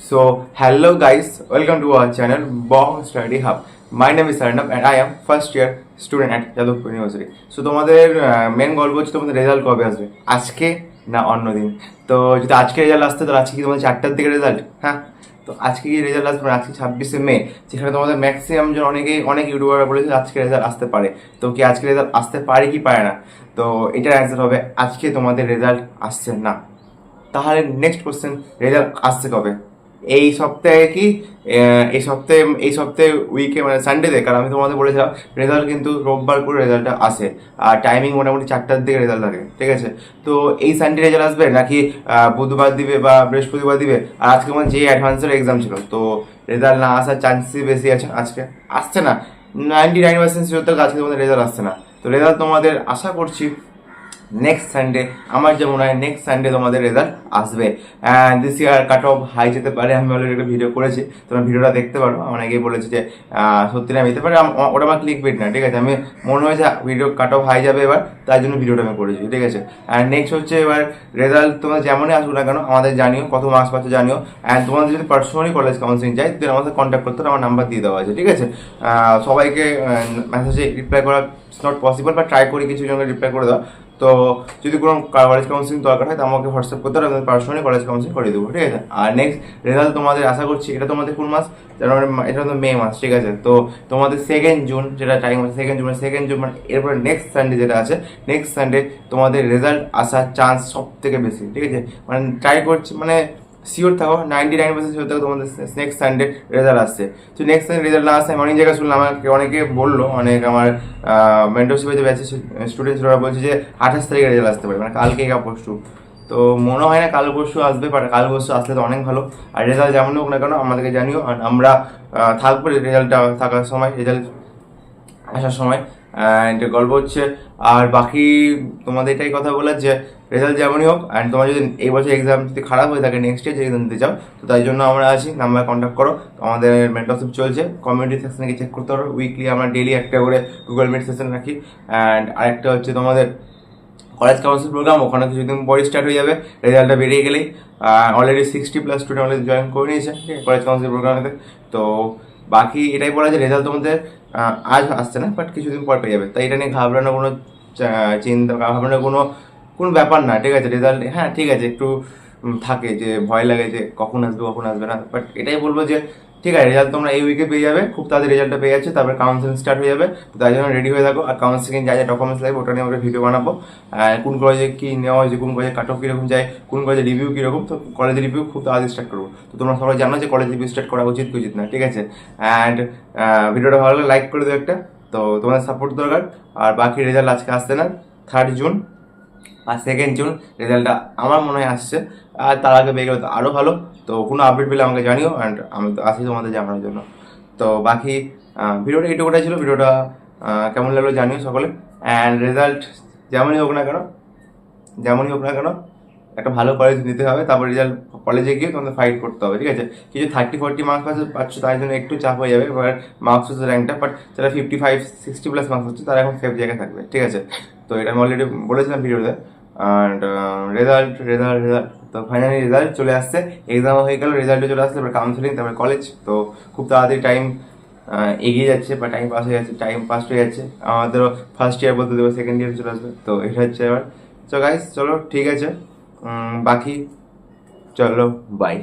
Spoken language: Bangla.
So, hello guys, welcome to our channel Bong Study Hub. My name is Arnab and I am first year student at Jadavpur University. So, তোমাদের মেন গল্প হচ্ছে তোমাদের রেজাল্ট কবে আসবে, আজকে না অন্য দিন? তো যদি আজকে রেজাল্ট আসতে, তো আজকে কি তোমাদের 4টার দিকে রেজাল্ট? হ্যাঁ, তো আজকে কি রেজাল্ট আসবে? আজকে 26শে মে, যেখানে তোমাদের ম্যাক্সিমাম জন অনেক ইউটিউবার বলেছে আজকে রেজাল্ট আসতে পারে। তো কি আজকে রেজাল্ট আসতে পারে কি পারে না? তো এটার অ্যান্সার হবে আজকে তোমাদের রেজাল্ট আসছে না। তাহলে নেক্সট কোশ্চেন, রেজাল্ট আসছে কবে? এই সপ্তাহে কি এই সপ্তাহে উইকে মানে সানডেতে? কারণ আমি তোমাদের বলেছিলাম রেজাল্ট কিন্তু রোববার করে রেজাল্টটা আসে, আর টাইমিং মোটামুটি 4টার দিকে রেজাল্ট থাকে, ঠিক আছে? তো এই সানডে রেজাল্ট আসবে নাকি বুধবার দিবে বা বৃহস্পতিবার দিবে? আর আজকে আমার যে অ্যাডভান্সের এক্সাম ছিল, তো রেজাল্ট না আসার চান্সই বেশি আছে। আজকে আসছে না, 99% শিওর আজকে তোমাদের রেজাল্ট আসছে না। তো রেজাল্ট তোমাদের আশা করছি নেক্সট সানডে, আমার যেমন হয় নেক্সট সানডে তোমাদের রেজাল্ট আসবে। And this year cut off high যেতে পারে, আমি অলরেডি একটা ভিডিও করেছি, তোমরা ভিডিওটা দেখতে পারো। অনেকেই বলেছে যে সত্যি না যেতে পারে, ওটা আমার ক্লিক বেট না, ঠিক আছে? আমি মনে হয়েছে ভিডিও কাট অফ হাই যাবে এবার, তাই জন্য ভিডিওটা আমি করেছি, ঠিক আছে? অ্যান্ড নেক্সট হচ্ছে এবার রেজাল্ট তোমরা যেমনই আসুক না কেন আমাদের জানিও, কত মার্কস পাচ্ছ জানিও। অ্যান্ড তোমাদের যদি পার্সোনালি কলেজ কাউন্সিলিং চাই তাহলে আমাদের কন্ট্যাক্ট করতে, আমার নাম্বার দিয়ে দেওয়া আছে, ঠিক আছে? সবাইকে মেসেজে রিপ্লাই করা নট পসিবল, বা ট্রাই করি কিছু জনকে রিপ্লাই করে দেওয়া। তো যদি কোনো কলেজ কাউন্সিলিং দরকার হয় তো আমাকে হোয়াটসঅ্যাপ করতে হবে, আমি পার্সোনালি কলেজ কাউন্সিলিং করে দেবো, ঠিক আছে? আর নেক্সট রেজাল্ট তোমাদের আশা করছি, এটা তোমাদের কোন মাস? জানুয়ারি, এটা তো মে মাস, ঠিক আছে? তো তোমাদের 2nd জুন যেটা টাইম আছে, 2nd জুন মানে এরপরে নেক্সট সানডে যেটা আছে, নেক্সট সানডে তোমাদের রেজাল্ট আসার চান্স সব থেকে বেশি, ঠিক আছে? মানে ট্রাই করছি, মানে শিওর থাকো, 99% শিওর থাকো তোমাদের নেক্সট সানডে রেজাল্ট আসছে। তো নেক্সট সানডে রেজাল্ট না আসছে, আমি অনেক জায়গায় শুনলাম, আমাকে অনেকে বললো, অনেক আমার মেন্টরশিপে যে ব্যাচে স্টুডেন্টস ওরা বলছে যে 28 তারিখে রেজাল্ট আসতে পারে, মানে কালকে বা পরশু। তো মনে হয় না কাল পরশু আসবে, বাট কাল পরশু আসলে তো অনেক ভালো। আর রেজাল্ট যেমন হোক না কেন আমাদেরকে জানিও, আর আমরা থাকবো রেজাল্টটা থাকার সময়, রেজাল্ট আসার সময়। অ্যান্ড গল্প হচ্ছে, আর বাকি তোমাদের এটাই কথা বলার যে রেজাল্ট যেমনই হোক, অ্যান্ড তোমার যদি এই বছর এক্সাম যদি খারাপ হয়ে থাকে, নেক্সট ইয়ার যে এক্সাম দিতে চাও, তো তাই জন্য আমরা আছি, নাম্বার কন্ট্যাক্ট করো। আমাদের মেন্টরশিপ চলছে, কমিউনিটি সেকশনে গিয়ে চেক করতে পারো। উইকলি আমরা ডেলি একটা করে গুগল মিট সেশন রাখি। অ্যান্ড আরেকটা হচ্ছে তোমাদের কলেজ কাউন্সিল প্রোগ্রাম, ওখানে কিছুদিন পরই স্টার্ট হয়ে যাবে রেজাল্টটা বেরিয়ে গেলেই। অলরেডি 60+ স্টুডেন্ট অলরেডি জয়েন করে নিয়েছে, ঠিক আছে, কলেজ কাউন্সিল প্রোগ্রামেতে। তো বাকি এটাই বলা যে রেজাল্ট তোমাদের আজ আসছে না, বাট কিছুদিন পর পেয়ে যাবে। তাই এটা নিয়ে ঘাবড়ানোর কোনো চিন্তা, ঘাবড়ানোর কোনো ব্যাপার না, ঠিক আছে? রেজাল্ট, হ্যাঁ ঠিক আছে, একটু থাকে যে ভয় লাগে যে কখন আসবে না, বাট এটাই বলবো যে ঠিক আছে, রেজাল্ট তোমরা এই উইকে পেয়ে যাবে, খুব তাড়াতাড়ি রেজাল্টটা পেয়ে যাচ্ছে, তারপরে কাউন্সিলিং স্টার্ট হয়ে যাবে। তো তাই জন্য রেডি হয়ে থাকো। আর কাউন্সিলিং যা যা ডকুমেন্টস লাগবে ওটা নিয়ে আমরা ভিডিও বানাবো। কোন কলেজে কী নেওয়া হয়েছে, কোন কলেজে কাট অফ কীরকম যায়, কোন কলেজে রিভিউ কীরকম, তো কলেজের রিভিউ খুব তাড়াতাড়ি স্টার্ট করবো। তো তোমরা সবাই জানো যে কলেজ রিভিউ স্টার্ট করা উচিত কি উচিত না, ঠিক আছে? অ্যান্ড ভিডিওটা ভালো লাগলে লাইক করে দেবো একটা, তো তোমাদের সাপোর্ট দরকার। আর বাকি রেজাল্ট আজকে আসছে না, 3rd জুন আর 2nd জুন রেজাল্টটা আমার মনে হয় আসছে। আর তার আগে পেয়ে গেলে তো আরও ভালো। তো কোনো আপডেট পেলে আমাকে জানিও, অ্যান্ড আমি তো আসি তোমাদের জানানোর জন্য। তো বাকি ভিডিওটা এইটুকুটাই ছিল। ভিডিওটা কেমন লাগলো জানিও সকলে। অ্যান্ড রেজাল্ট যেমনই হোক না কেন একটা ভালো কলেজ নিতে হবে, তারপর রেজাল্ট কলেজে গিয়ে তোমাদের ফাইট করতে হবে, ঠিক আছে? কিছু 30-40 মার্কস পাচ্ছ, তাই জন্য একটু চাপ হয়ে যাবে, এবার মার্কস হচ্ছে র্যাঙ্কটা, বাট যারা 55-60+ মার্কস হচ্ছে তারা এখন সেফ জায়গায় থাকবে, ঠিক আছে? তো এটা আমি অলরেডি বলেছিলাম ভিডিওতে। অ্যান্ড রেজাল্ট তো ফাইনালি রেজাল্ট চলে আসছে, এক্সাম হয়ে গেল, রেজাল্টে চলে আসছে, তারপরে কাউন্সিলিং, তারপরে কলেজ। তো খুব তাড়াতাড়ি টাইম এগিয়ে যাচ্ছে, বা টাইম পাস হয়ে যাচ্ছে। আমাদেরও ফার্স্ট ইয়ার বলতে দেবো, 2nd ইয়ার চলে আসবে। তো এটা হচ্ছে এবার। তো গাইস চলো, ঠিক আছে, বাকি চলো, বাই।